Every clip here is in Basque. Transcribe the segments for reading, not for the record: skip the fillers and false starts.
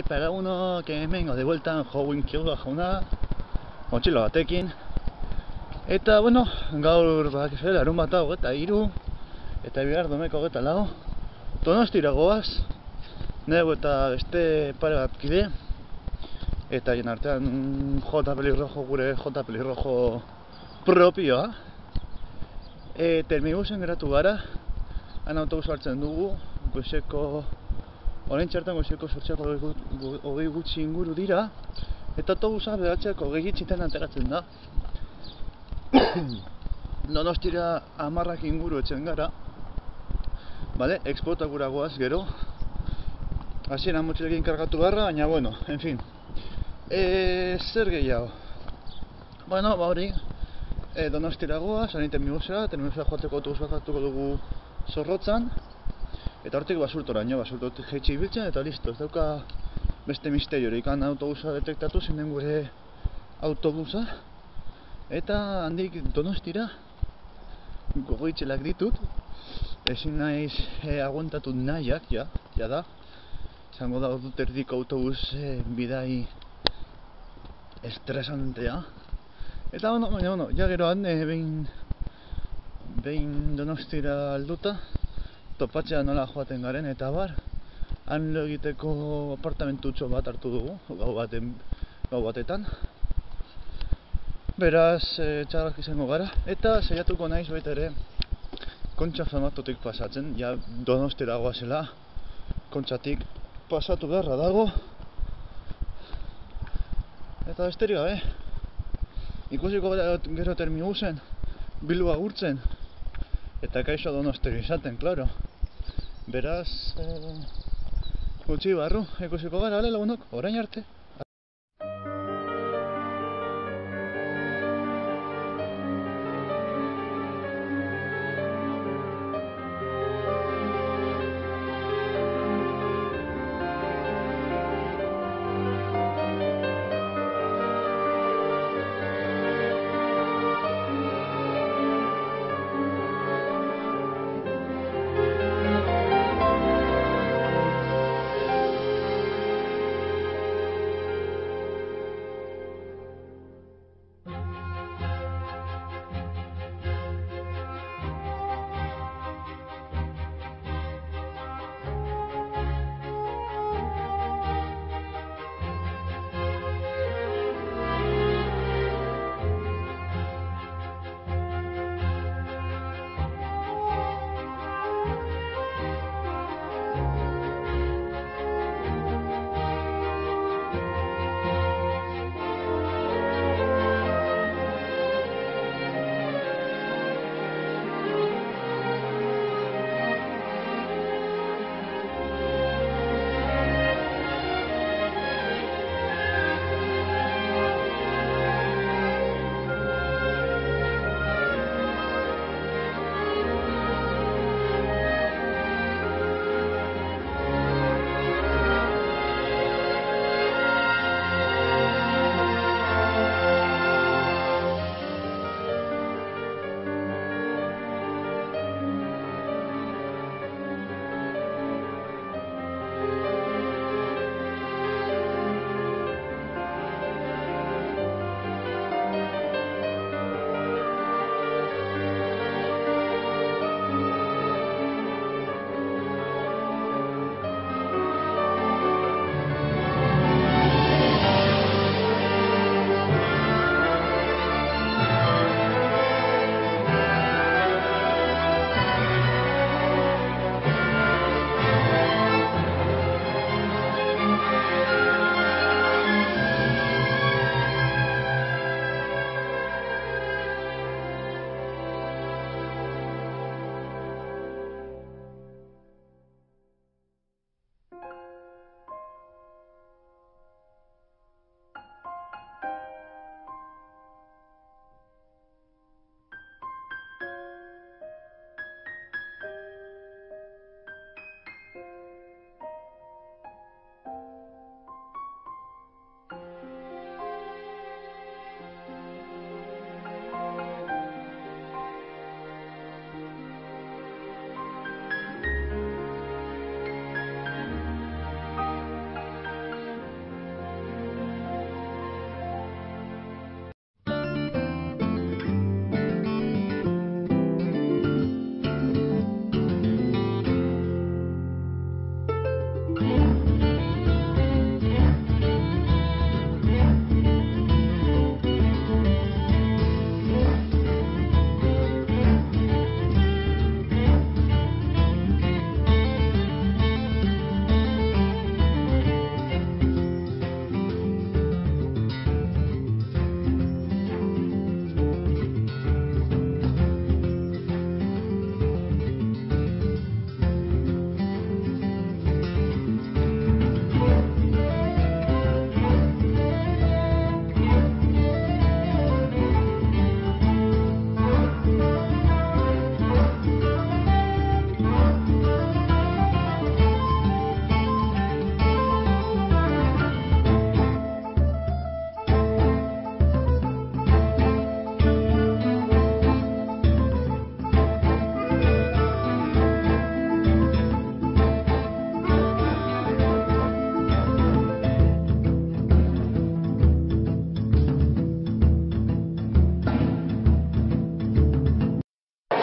para uno que hemen de vuelta Howin Kilda jauna motxila batekin. Eta, bueno, gaur bakizu larun bat 23 eta bihar domeko 24 Donostira goaz. Neu eta beste pare bat kide. Eta hien artean J Pelirrojo, gure J Pelirrojo propioa. Termibusen geratu gara. Han autobus hartzen dugu. Goizeko orain txartan goizeko 8:20 gutxi inguru dira. Eta autobusa 9:20 ateratzen da. Donostira 10 inguru etzen gara. Vale, exportakura goaz gero. Hasieran motxilekin kargatu beharra, baina bueno, en fin. Zer gehiago? Bueno, ba hori, Donostira goaz, termibusera joateko autobus bat hartuko dugu Zorrotzan. Eta hortik Basurtoraino, Basurtotik jaitsi ibiltzen eta listo, ez dauka beste misteriorik. Han autobusa detektatu zen den gure autobusa. Eta handik Donostira gogoitzelak ditut. Ezin naiz aguantatu nahiak, ja da. Zango da dut erdiko autobus bidai estresantea. Eta bueno, ja geroan behin Donostira alduta topatzea nola joaten garen eta bar. Han lo egiteko apartamentutxo bat hartu dugu, gau batetan. Beraz, txarrak izango gara. Eta saiatuko naiz baita ere Kontxa famatotik pasatzen, ja Donostira goazela, Kontxatik pasatu beharra dago. Eta besterik gabe, ikusiko gero termibusen, Bilbo agurtzen, eta kaixo Donostira izaten, klaro. Beraz, gutxi barru, ikusiko gara, lagunok, orain arte.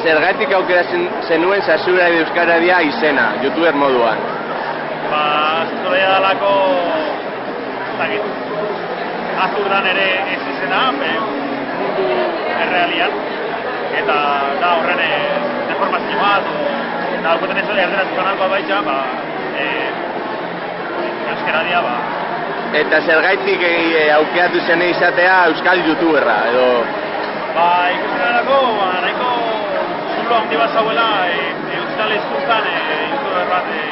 zergatik aukeratzen zenuen Sasurari Euskaradia izena, youtuber moduan? Sasurari dalako, azurdan ere ez izena, mundu errealian, eta da horren deformazio bat, eta dauketen ez erderaz kanal bat baitza, euskaradia, Eta zergaitik aukeratu zen izatea euskal youtuberra, edo? Ikusten erako, nahiko zulo handi bat zauela euskal hizkuntzan youtuber batzuk,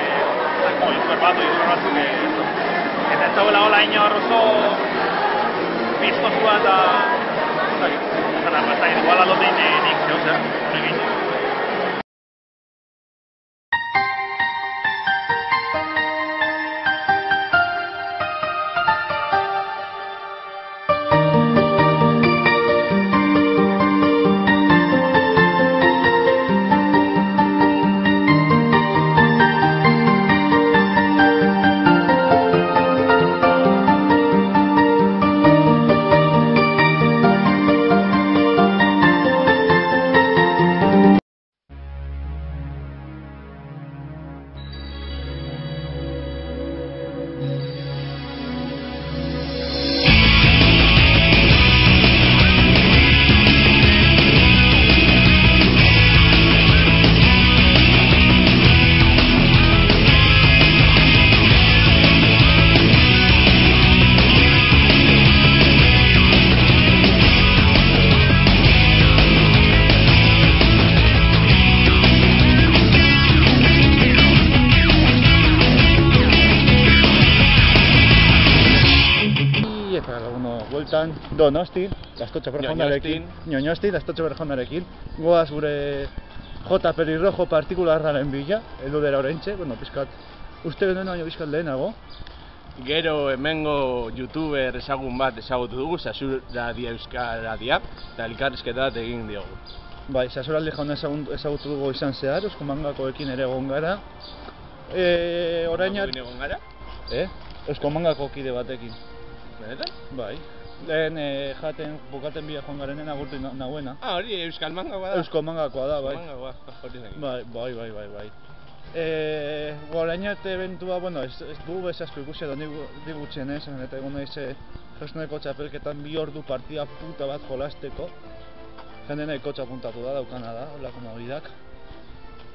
eta ez zauela hola inor oso bizkosua eta igual alotein nik zehuzea, horrekin. Donosti, Gaztotxe Berjaunarekin, goaz gure J. Pelirrojo partikularraren bila, edo dela oraintxe, pixkat, uste genuen baino pixkat lehenago. Gero hemengo youtuber ezagun bat ezagutu dugu, Sasurari Euskaradia, eta elkarrizketa bat egin diogu. Bai, Sasurari jauna ezagutu dugu izan zehar, Eusko Mangakoekin ere egon gara. Orain egon gara? Eusko Mangako kide batekin. Benetan? Bai. Lehen jaten bukaten bila joan garenen agurtu nahuena. Hori Euskal Mangakoa da? Eusko Mangakoa da, bai. Bai. Orain arte eventua, ez dugu bezasko ikusi edo nik gutxien eta egon naiz Josneko txapelketan 2 ordu partida puta bat jolasteko. Jende nahiko txapuntatu da, daukana da, holako mobidak.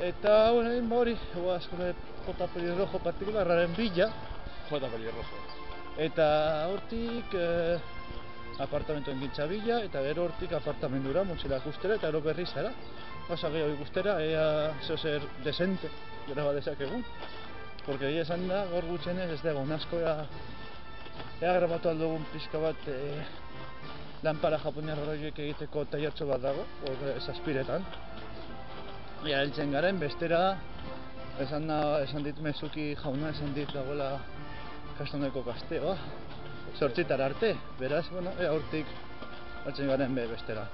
Eta, hori, gure J. Pelirrojo partikularraren bila. J. Pelirrojo. Eta hortik apartamentoen gintza bila, eta gero hortik apartamendura, motxilak ustera, eta gero berriz zara. Gauza gehiago ikustera, ea zeozer desente, graba dezakegun. Porque egia esan da, gaur gutxenez ez dago asko, ea grabatu aldugun pixka bat lanpara japoniar horiek egiteko tailertxo bat dago, Zazpiretan. Ea heltzen garen, bestera, esan dit Mezuki jauna, esan dit dagoela Kastoneko kasteoa, 8 arte, beraz, ea hortik hartzen garen bestera.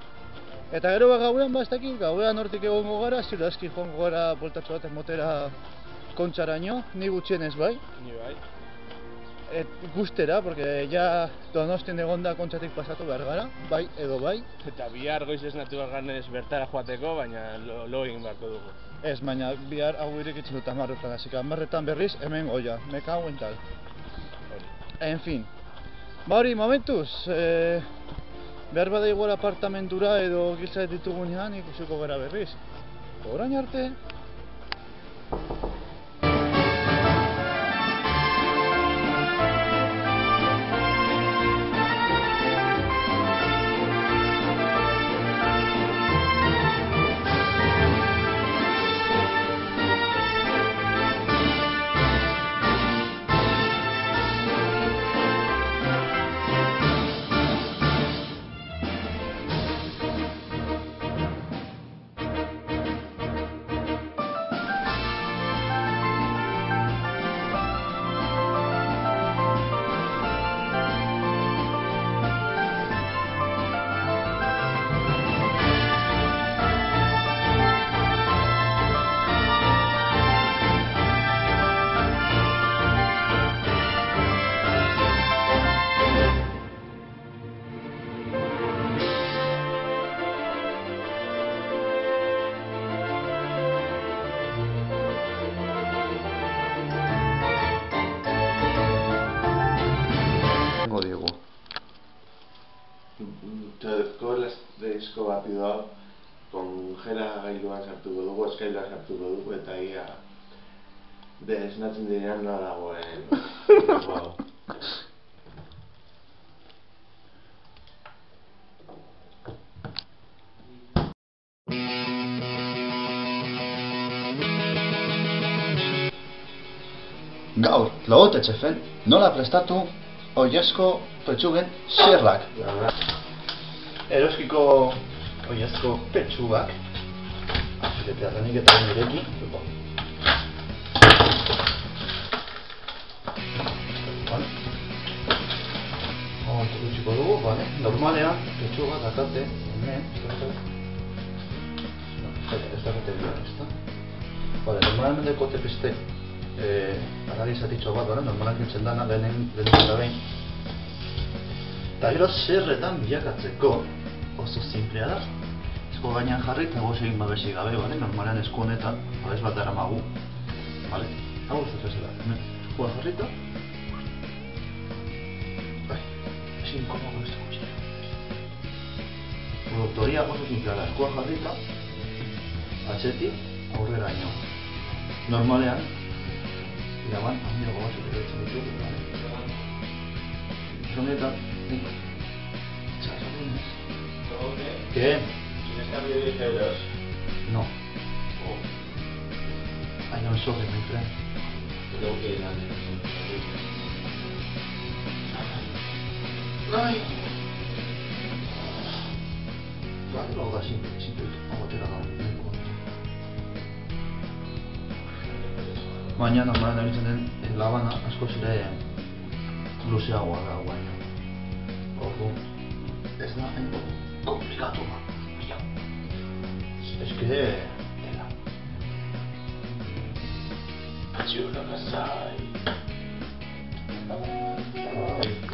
Eta gero gauean, gauean hortik egongo gara, ziurazki joango gara boltatxo baten motera kontxaraino, ni gutxienez bai. Ni bai. Guztera, porque ja Donostien egonda kontxatik pasatu behar gara, bai edo bai. Eta bihar goiz esnatu ganez bertara joateko, baina lo egin beharko dugu. Ez, baina bihar hau irekitzen dut 10:00, así que 10:00 berriz hemen goia, me cago en tal. En fin, hori momentuz, behar bada igual apartamentura edo giltza ditugunean ikusiko gara berriz. Orain arte. kolestezko batido hau kongela gailuan sartuko dugu, eskailuan sartuko dugu, eta ia esnatzen direan nola dagoen hau. Gaur, logotetxefen, nola prestatu oiazko petxugen zerrak. Eroskiko oiazko petxugak, afiletearrenik eta direki. Vale. Ontu gutxiko dugu, vale. Normalean, petxuga dakate, hemen, ez dakate bila, ez da? Vale, normalean dekote piste analizatitxo bat, normalak nintzen dana lehenen da behin. Eta gero zerretan bilakatzeko oso simplea da. Esko gainean jarri eta goz egin babesi gabe, normalean esku honetan babes bat dara magu. Hau oso zezela, eskua jarrita. Ezin komogo ez da guzti. Produktoria oso simplea da, eskua jarrita, atxetik, aurrera ino. Normalean, iraban, handiago bat zuteretzen ditugu, honetan, txarragunez. ¿Qué? ¿Tienes cambio de 10 euros? No. I don't sorry, my friend. Tengo que ir a Ay. Vale, lo da simple, agotera da. Baina normalen erabiltzen den labana askoz ere luzeagoa da baina. Orduan, ez da komplikatu da. Eske dela. Patxuga kasai.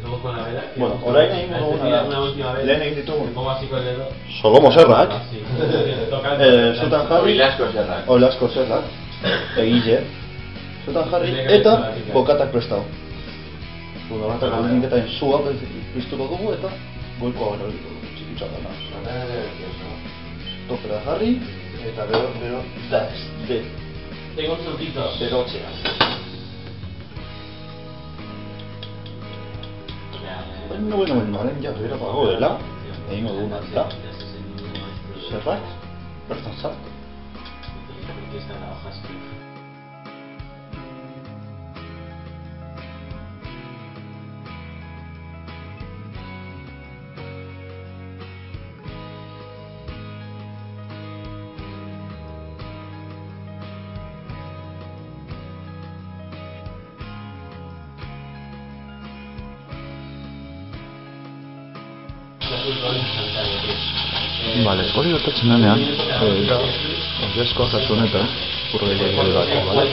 Luego con la vela. Bueno, orain egin duguna da. Lehen egin ditugu. Me pongo así con el dedo. Sogomo zerrak. Así. Toca Zutan jarri. Oilasko zerrak. Egile. Zutan jarri eta bokatak prestau. Bokatak galinketaren zua piztuko dugu eta goikoa baino txikitza dana. Topera jarri eta gero de Tengo un truquito. berotzea. Bueno, haren ja behera bago dela, egingo duguna da, zerrak, bertan sartu. Vale, hori gertatzen denean, da, oiazkoa kasu honetan, urre bat, bale?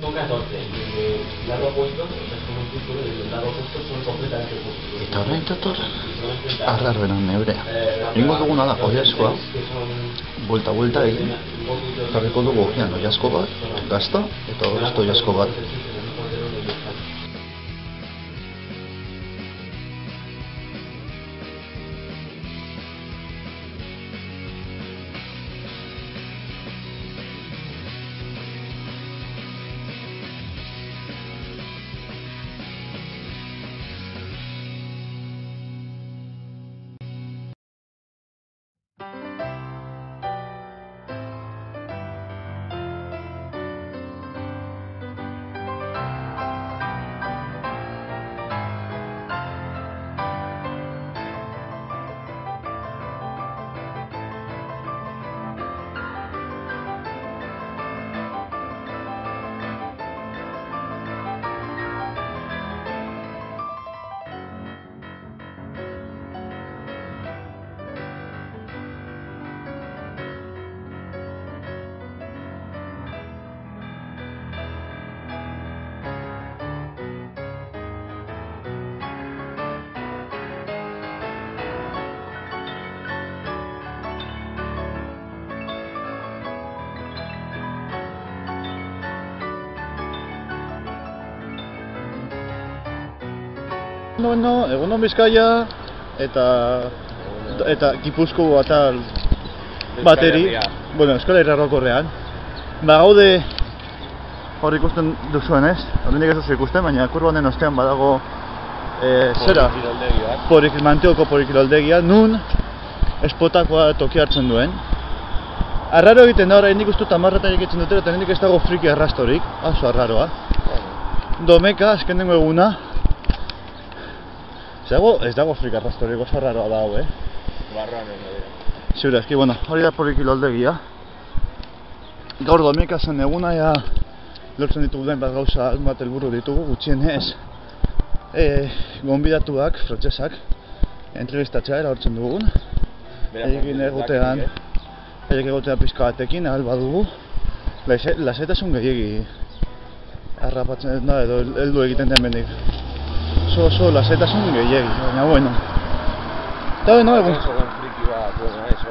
Son 14. El lado opuesto, es como un círculo, y el lado opuesto son completamente opuestos. Eta horrein dator, arrarbenan neurea. Egingo duguna da oiazkoa, buelta egin, jarriko dugu ogian oiazko bat, gazta, eta beste oiazko bat. Egunon Bizkaia eta Gipuzko atal bateri, bueno, Euskal Herria orokorrean. Gaude hor ikusten duzuen ez, horrendik ez duzu ikusten, baina kurba honen ostean badago zera, Manteoko porikiroldegia, nun espotakoa toki hartzen duen. Arraro egiten da, oraindik uste dut 10 egitzen dute, eta oraindik ez dago friki arrastorik, oso arraroa. Domeka, azkenengo eguna. Ez dago friki arrastorik, oso arraroa da hau, Barroan dira. Ziur eski, bueno, hori da porikiroldegia. Gaur Domeka zen eguna, ja lortzen ditugu den bat gauza, bat helburu ditugu, gutxienez. Gonbidatuak, frantsesak, entrevistatzea erahortzen dugun. Egin egotean pizka batekin, ahal badugu. Lasaitasun gehiegi harrapatzen da edo heldu egiten den bendik. Oso lasaitasun gehiegi, baina bueno. Eta bueno, egun.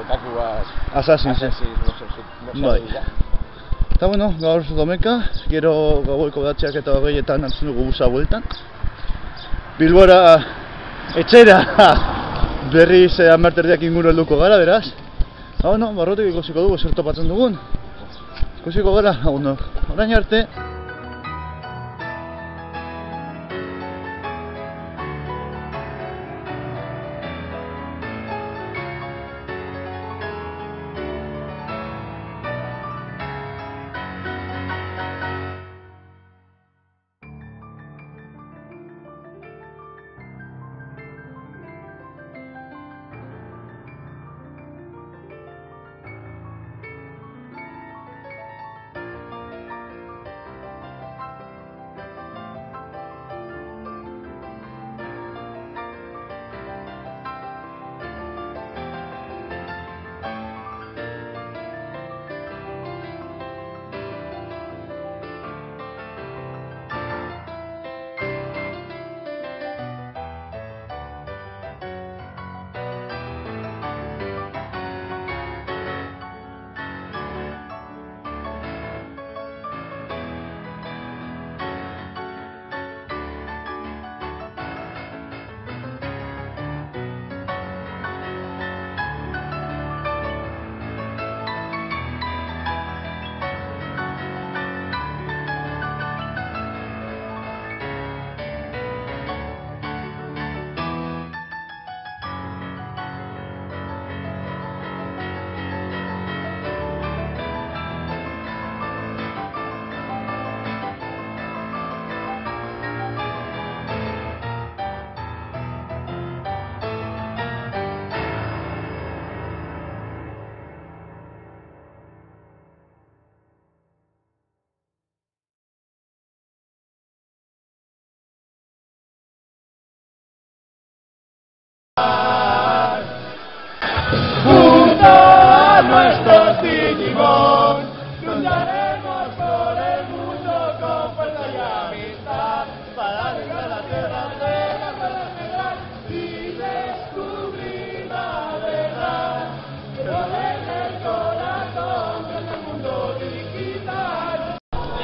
Otaku bat... Assassin's. Bai. Eta bueno, gaur Domeka, gero gaueko 9:20 hartzen dugu busa bueltan. Bilbora etxera berriz 10:30 inguru helduko gara, beraz. Bueno, barrotik ikusiko dugu zer topatzen dugun. Ikusiko gara, orain arte.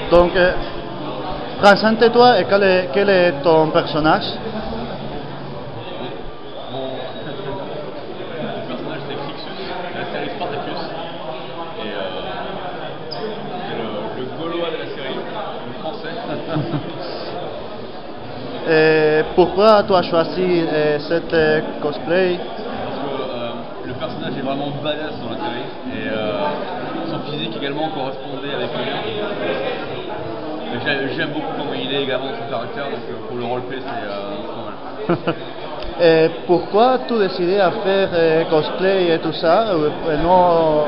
Donc, présente-toi et quel est ton personnage? Mon personnage c'est Crixus, de la série Spartacus, et le Gaulois de la série, le français. Et pourquoi tu as choisi cette cosplay? Parce que le personnage est vraiment badass dans la série, et son physique également correspondait avec le mien. J'aime beaucoup comment il est également son caractère, donc pour le roleplay c'est pas mal. Et pourquoi tu décidé à faire cosplay et tout ça et non...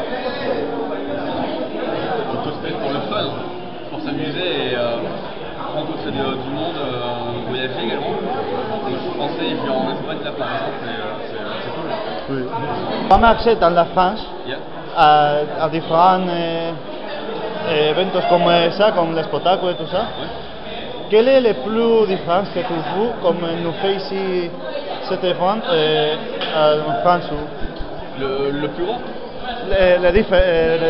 Le cosplay pour le fun, pour s'amuser et rencontrer du monde, voyager également. Donc je pensais vivre en Espagne là par exemple et c'est cool. Oui. Tu as marché dans la France à différents eventos como ça, comme l'Espotaco et tout ça. Ouais. Quelle est la plus différence que tu vois comme nous fait ici cet événement en France? Le plus grand? Les différences. La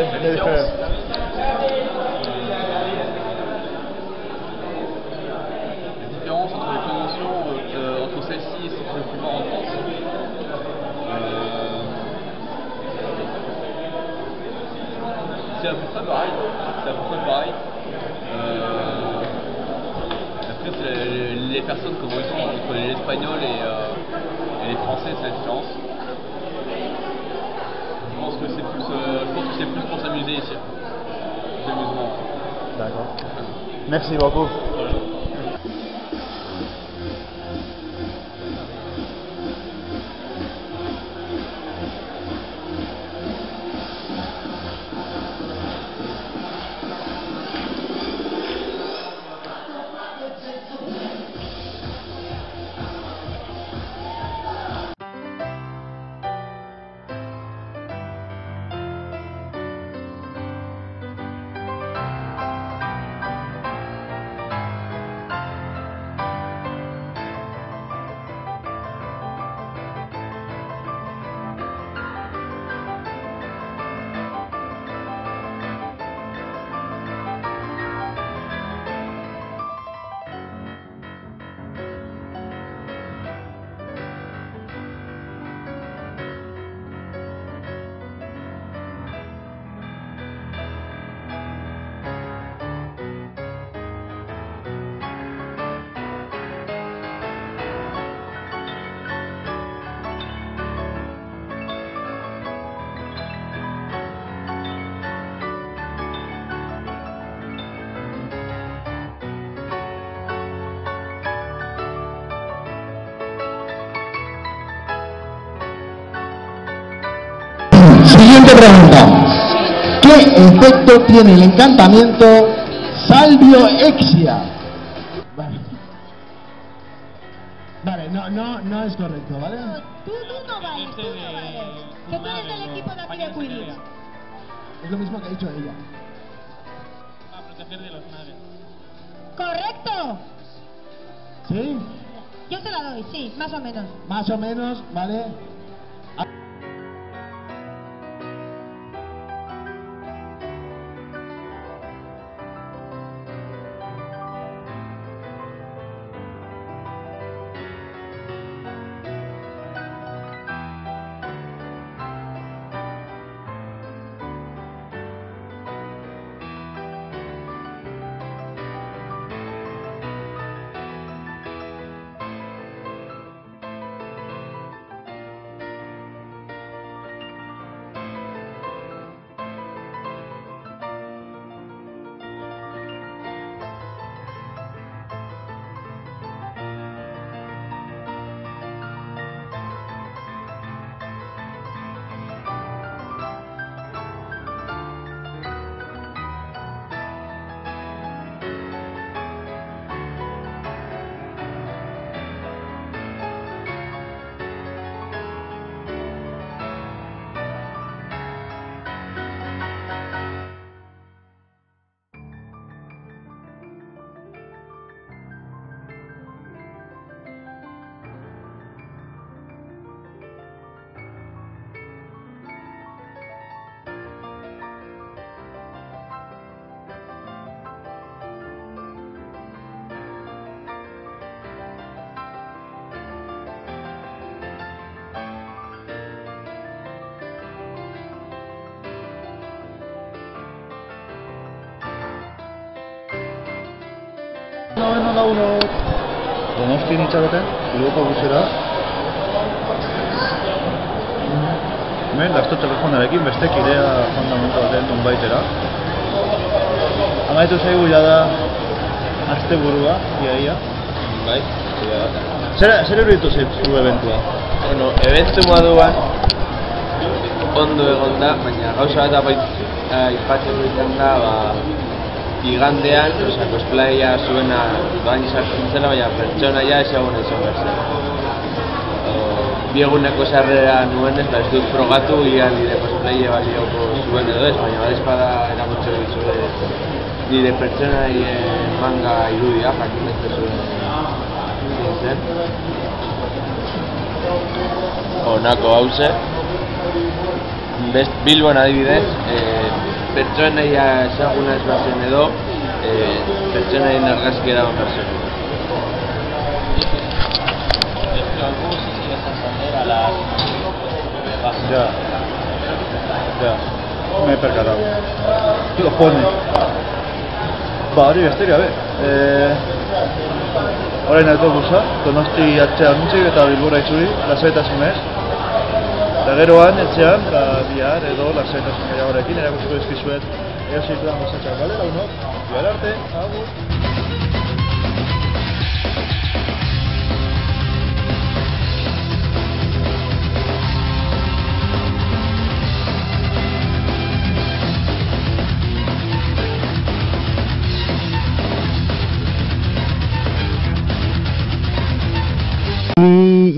différence entre les conventions, entre celle-ci c'est à peu près pareil. Après, c'est les personnes, comment ils sont entre l'espagnol et les français, c'est la différence. Je pense que c'est plus pour s'amuser ici. C'est amusement. D'accord. Merci beaucoup. Siguiente pregunta. ¿Qué efecto tiene el encantamiento Salvioexia? Vale, no es correcto, ¿vale? Tú no vales. Que tú eres del equipo de aquí de Quidditch. Es lo mismo que ha dicho ella. Para proteger de los naves. ¡Correcto! ¿Sí? Yo te la doy, sí, más o menos. Más o menos, ¿vale? Noveno lauro Donostian itxaroten, Bilboko busera. Hemen, Dasto telefonarekin beste kidea fundamentu baten nonbaitera. Amaitu zaigu jada asteburua, ia. Bai, ia. Zer eruditu zaizu eventua? Bueno, eventu moduan ondo egon da, baina gauza bat aipatzen izan da, igandean, cosplaya zuena doan izartzen zela, baina pertsonaia ezaguna izan behar zen. Bi eguneko sarrera nuenez, ez dut frogatu, ia nire cosplaya balioko zuen edo ez, baina badezpada eramutxo ditzue nire pertsonai manga irudia, jakin ez zuen zen. Honako hauze. Bilbon adibidez, pertsonaia ezaguna ez bazen edo, pertsonaien argazki eraman pertsona. Ya. me he percatado. Lo pone. Ba, hori besterik gabe. Orain autobusa, Donosti atxean utzik eta Bilbora itzuli, lasaitasunez. Eta geroan, etxean, bihar edo lasaitasun gehiagorekin erakutsiko dizkizuet eosi plan gozatxak, bale, launok? Bihar arte, agur!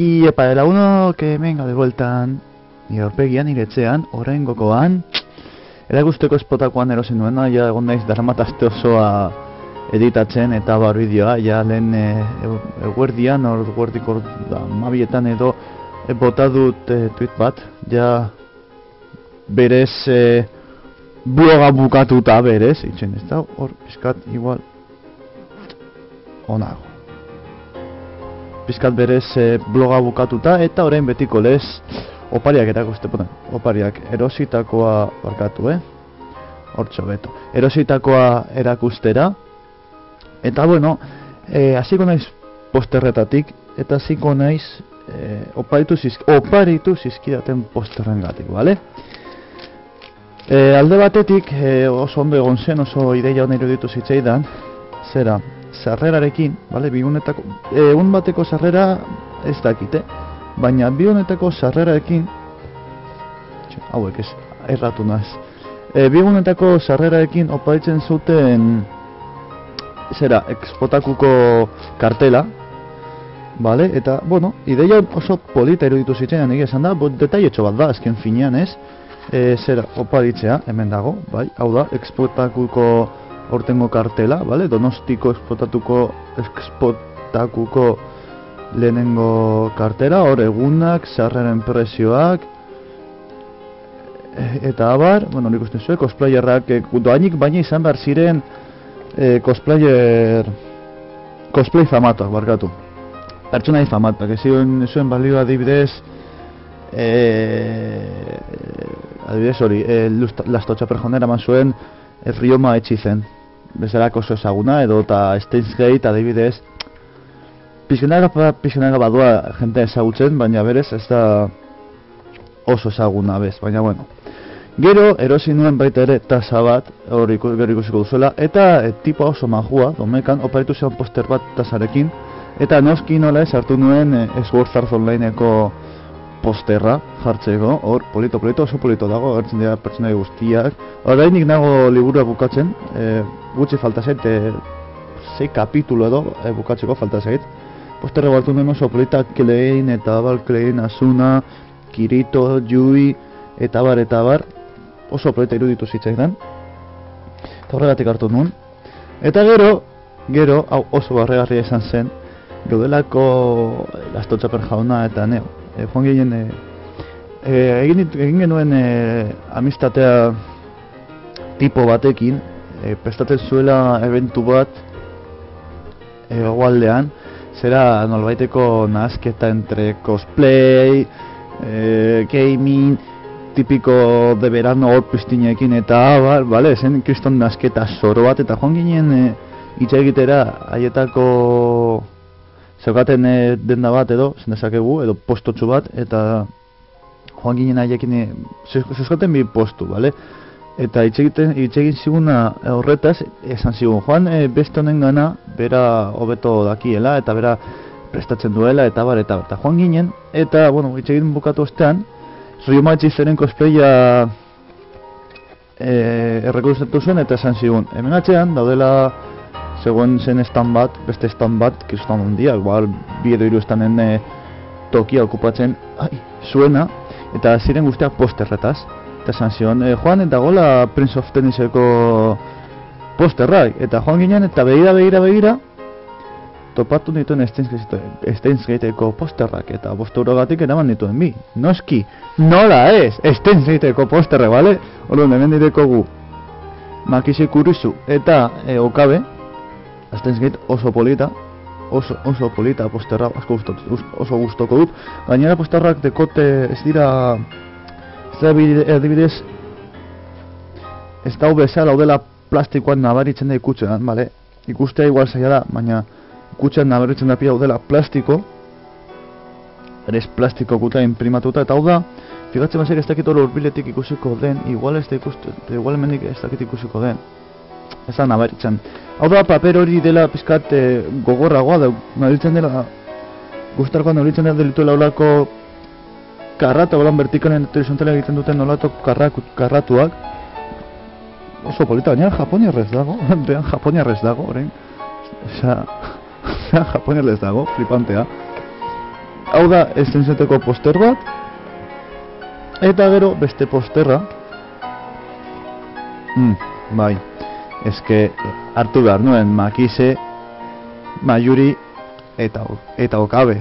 Y para la uno que venga de vueltan nire aurpegian, nire etxean, oraingokoan erakusteko espotakoan erosi nuena, ja egon naiz daramat aste osoa editatzen eta bar bideoa, ja lehen eguerdian, eguerdiko mabietan edo bota dut tweet bat, ja berez bloga bukatuta berez, itxen ez da, hor pizkat igual onago. Pizkat berez bloga bukatuta eta orain betiko lez opariak erakusteko, opariak erositakoa barkatu, hortxo beto. Erositakoa erakustera eta bueno, hasiko naiz posterretatik eta hasiko naiz oparitu zizkidaten posterrengatik, bale? Alde batetik oso ondo egon zen, oso ideia hona iruditu zitzaidan, zera, sarrerarekin, bale, bigunetako, egun bateko sarrera ez dakite, baina bigunetako sarrerarekin, hauek ez, erratu naz, bigunetako sarrerarekin oparitzen zuten, zera, expotakuko kartela, bale, eta, bueno, ideia oso polita iruditu zitzaidan egia esan da, detailetxo bat da, azken finean ez, zera, oparitzea, hemen dago, bai, hau da, expotakuko hortengo kartela, vale? Donostiko expotakuko lehenengo kartela, hor egunak, sarreren prezioak, eta abar, bueno, hori ikusten zuen, cosplayerrak doainik baina izan behar ziren cosplay famatuak, barkatu. Pertsonai famatuak, ez zuen balio adibidez, hori, Lastotxa perjonera eman zuen, Ryoma Echizen. Bezalako oso ezaguna, edo eta Steins Gate adibidez pixkenaga badua jente ezagutzen, baina berez ez da oso ezaguna bez, baina bueno. Gero erosi nuen baita ere tasa bat, hori gero ikusiko duzuela, eta tipa oso majua, domekan, oparitu zean poster bat tasarekin, eta noski nola ez hartu nuen Sword Art Onlineko posterra jartzeko, hor polito, oso polito dago, agertzen dira pertsonai guztiak. Orainik nago liburua bukatzen, gutxi falta zait, 6 kapitulo edo bukatzeko falta zait. Posterra hartu nuen oso polita Klein eta abar, Klein, Asuna, Kirito, Yui, eta abar, oso polita iruditu zitzaidan. Eta horregatik hartu nuen. Eta gero, hau oso barregarria izan zen, gaudelako Lastotxa perjauna eta neo. Joan gehien, egin genuen amistatea tipo batekin, prestatzen zuela eventu bat hegoaldean, zera nolbaiteko nahasketa entre cosplay, gaming, tipiko de verano hor piztinekin eta abar, bale, zen kriston nahasketa zoro bat, eta joan ginen hitz egitera haietako zeukaten denda bat edo, zen dezakegu, edo postotxu bat, eta joan ginen haiekin, zeuskaten bi postu, bale? Eta hitz egin ziguna horretaz, esan zigun, joan beste honen gana, bera hobeto dakiela, eta bera prestatzen duela, eta bar, eta joan ginen, eta, bueno, hitz egin bukatu ostean, Ryoma Echizenen cosplaya errekonozatu zuen, eta esan zigun, hemen atxean daudela zegoen zen stand bat, beste stand bat, kriston handia, igual bi edo hiru standen tokia okupatzen zuena, eta ziren guztiak posterretaz. Eta esan zion, joan eta gola Prince of Tenniseko posterrak, eta joan ginen eta begira, topatu nituen Steins Gateko posterrak, eta 5 eurogatik eraman nituen bi. Noski, nola ez, Steins Gateko posterrak, bale? Orduan, hemen direkogu Makise Kurisu eta Okabe, Steins Gate oso polita posterra, oso gustoko dut. Gainera posterrak dekote ez dira adibidez ez dau bezala daudela plastikoan nabaritzen da ikutzean, bale? Ikustea igual zaila da, baina ikutzean nabaritzen da pila daudela plastiko, berez plastiko kuta imprimatuta, eta hau da, figatzen bazek ez dakit hori urbiletik ikusiko den, igual hemendik ez dakit ikusiko den, ez da nabaritzen. Hau da, paper hori dela pizkat gogorragoa, nabaritzen dela, guztarkoan nabaritzen dela delituela olako karrata, holan vertikalen eta horizontalean egiten duten olato karratuak, oso polita, baina japoniarrez dago, behan japoniarrez dago, orain, japoniarrez dago, flipantea. Hau da, estenzeteko poster bat, eta gero beste posterra, bai, eske hartu behar nuen Makise, Mayuri eta Okabe.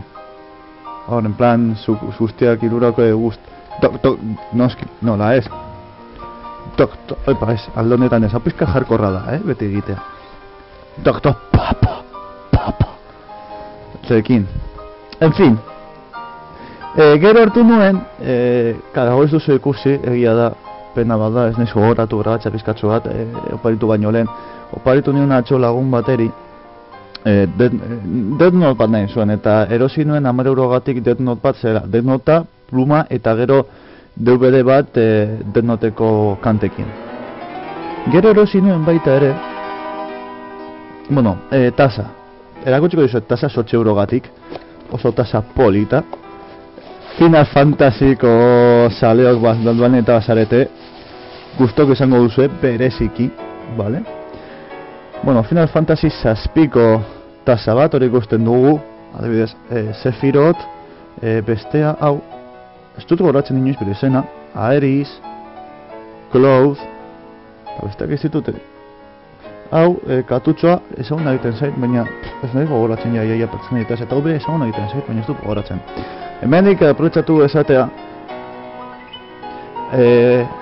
Hor, en plan, guztiak irurako guzti. Noski, nola ez. Epa ez, aldonetan ez, apizka jarkorra da, beti egitea. Doktor, papa. Zekin. En fin. Gero hartu nuen, kadago ez duzu ikusi, egia da, pena bat da, ez nahiz gogoratu grabatxa pizkatzu bat, oparitu baino lehen. Oparitu nuen atxo lagun bateri, Death Note bat nahi zuen, eta erosi nuen 10 eurogatik Death Note bat zera. Death Nota, pluma, eta gero DVD bat Death Noteko kantekin. Gero erosi nuen baita ere, bueno, tasa. Erakutsiko dizuet, tasa 8 eurogatik, oso tasa polita. Final Fantasyko saleok duan eta bazarete, guztoko izango duzue, bereziki, bale? Bueno, Final Fantasy 7ko tasa bat, hori ikusten dugu, adibidez, Sephiroth, bestea, hau, ez dut goratzen inoiz bere izena, Aeris, Cloud, eta besteak ez ditute. Hau, katutxoa, ezaguna egiten zait, baina ez nahi gogoratzen jaia pertsona egitaz, eta hau be ezaguna egiten zait, baina ez dut gogoratzen. Hemendik aprobetxatu esatea,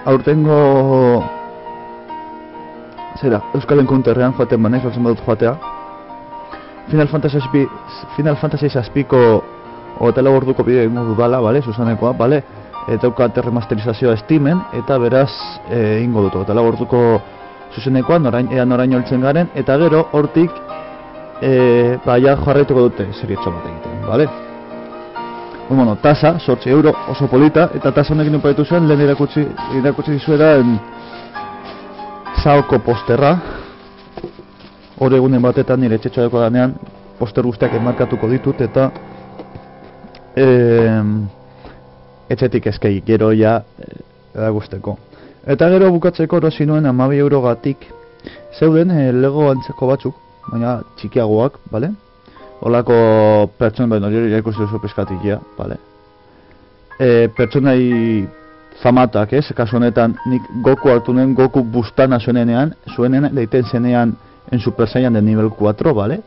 aurtengo zera, Euskal Enkunterrean joaten banaiz, batzen badut joatea, Final Fantasy 7ko hotela orduko bideo ingo dudala, bale, zuzanekoa, bale, eta daukat remasterizazioa Steamen, eta beraz ingo dut, hotela orduko zuzenekoa, noraino heltzen garen, eta gero hortik baia jarraituko dute serietxo bat egiten, bale? Bueno, tasa, 8 euro, oso polita, eta tasa honekin uparitu zuen, lehen irakutsi dizuera Saoko posterra, hori egunen batetan nire etxetxoako danean poster guztiak enmarkatuko ditut, eta etxetik eskei, gero ja guzteko. Eta gero bukatzeko erosi nuen 12 eurogatik zeuden Lego antzeko batzuk, baina txikiagoak, bale? Olako pertsonen, baina hori ikusi duzu pizkatikia, bale? Pertsonai famatak, ez? Kasu honetan nik Goku hartu nuen, Goku bustana zuenean leiten zenean en Super Saiyan de nivel 4, bale?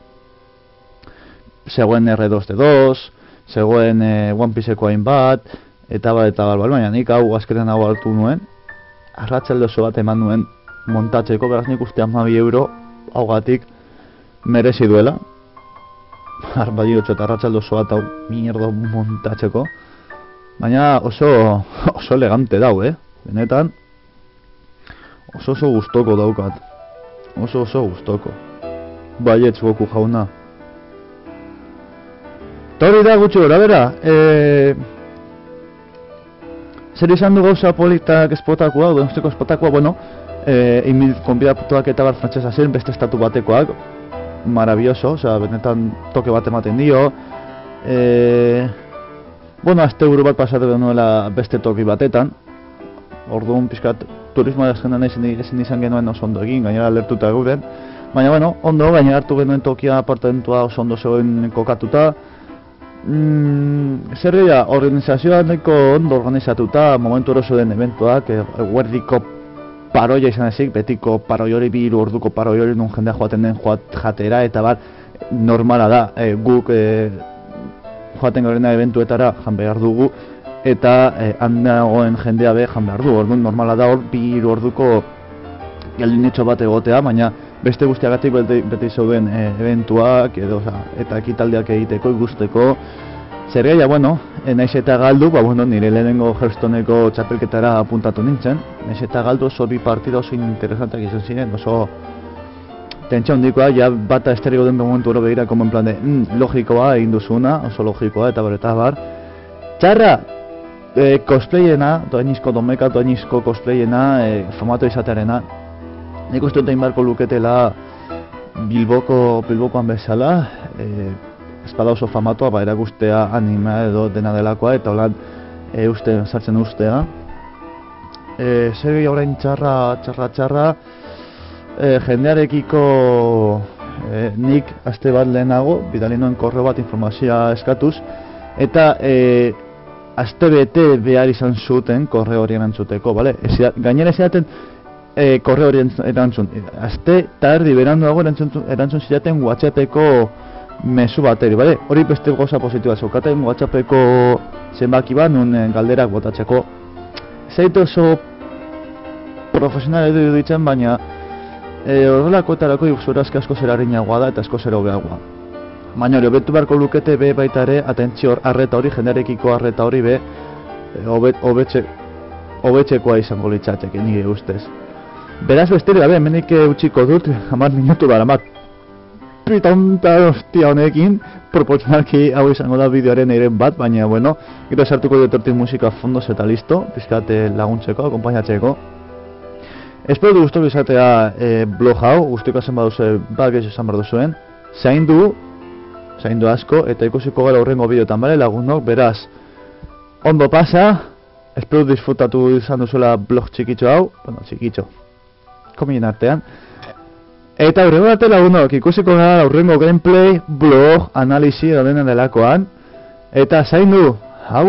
Zegoen R2-D2, zegoen One Pieceko hainbat, eta baina nik hau azkenean hau hartu nuen, arratsalde oso bat eman nuen montatzeko, beraz nik uste 12 euro haugatik merezi duela. Arbadirotxo eta arratsalde oso bat hau mierdo montatzeko. Baina oso elegante dau, benetan oso gustoko daukat. Oso gustoko. Baietz Goku jauna. Eta hori da gutxi gora, bera. Zer izan du gauza politak espotakoa, donosteko espotakoa, bueno, konbidatuak eta bar frantzesa zen, beste estatu batekoak, maravilloso, osea, benetan toke bat ematen dio. Bueno, azte buru bat pasatu genuela beste toki batetan, orduan pixkat turismoa ezkendan ezin izan genuen oso ondo egin, gainera alertuta guden. Baina, bueno, ondo, gainera hartu genuen tokia apartamentua oso ondo zegoen kokatuta. Zer dira, organizazioa nahiko ondo organizatuta, momentu eroso den eventuak, guerdiko paroia izan ezik, betiko paroi hori, 2 orduko paroi hori, nun jendea joaten den jatera, eta bar, normala da, guk joaten gaurena eventuetara jan behar dugu, eta handagoen jendea be jan behar du, orduan normala da hor 2 orduko geldinetxo bat egotea, baina beste guztiagatik beti zeuden eventuak edo, eta ekitaldiak egiteko, ikusteko, Zergaia, bueno, naiz eta galdu, bueno, nire lehenengo Hearthstoneko txapelketara apuntatu nintzen. Naiz eta galdu oso bi partida oso interesantak izan ziren, oso tentsio handikoa, ja bata esteriko den momentu oro begira, como en plan de, logikoa egin duzuna, oso logikoa, eta bar. Txarra, cosplayena, doainizko domeka, doainizko cosplayena, famatu izatearena. Nik uste dut egin beharko luketela Bilbokoan bezala, espada oso famatua, erakustea anima edo dena delakoa, eta holan sartzen ustea. Zer gehi orain txarra, jendearekiko nik aste bat lehenago, bidali noen korreo bat informazioa eskatuz, eta aste bete behar izan zuten korreo hori erantzuteko, bale? Gainera ez zidaten korreo hori erantzun. Aste eta erdi beranduago erantzun zidaten WhatsAppeko mezu bateri, bale? Hori beste goza positiba zaukaten WhatsAppeko zenbaki bat nun galderak botatzeko. Zait oso profesional edo iruditzen, baina horrelakoetarako zure asko zerarinagoa da eta asko zer hobeagoa. Baina hori, hobetu beharko lukete be baita ere, atentzio arreta hori, jendarekiko arreta hori be, hobetzekoa izango litzatzeke, nire ustez. Beraz besterik gabe, hemenik utziko dut, 10 minutu baramat. Pitonta hostia honekin, proportzionalki hau izango da bideoaren eiren bat, baina bueno, gero sartuko dut hortik musika fondoz eta listo, pizkate laguntzeko, akompainatzeko. Espero du guztok izatea blog hau, guztiko azen baduze, bat gehiago esan behar duzuen. Zaindu asko, eta ikusiko gara horrengo bideotan, bale, lagunok, beraz, ondo pasa, espero disfrutatu izan duzuela blog txikitxo hau, bueno, txikitxo, komien artean. Eta horrengo arte lagunok, ikusiko gara horrengo gameplay, blog, analizi edo denen delakoan, eta zaindu, hau!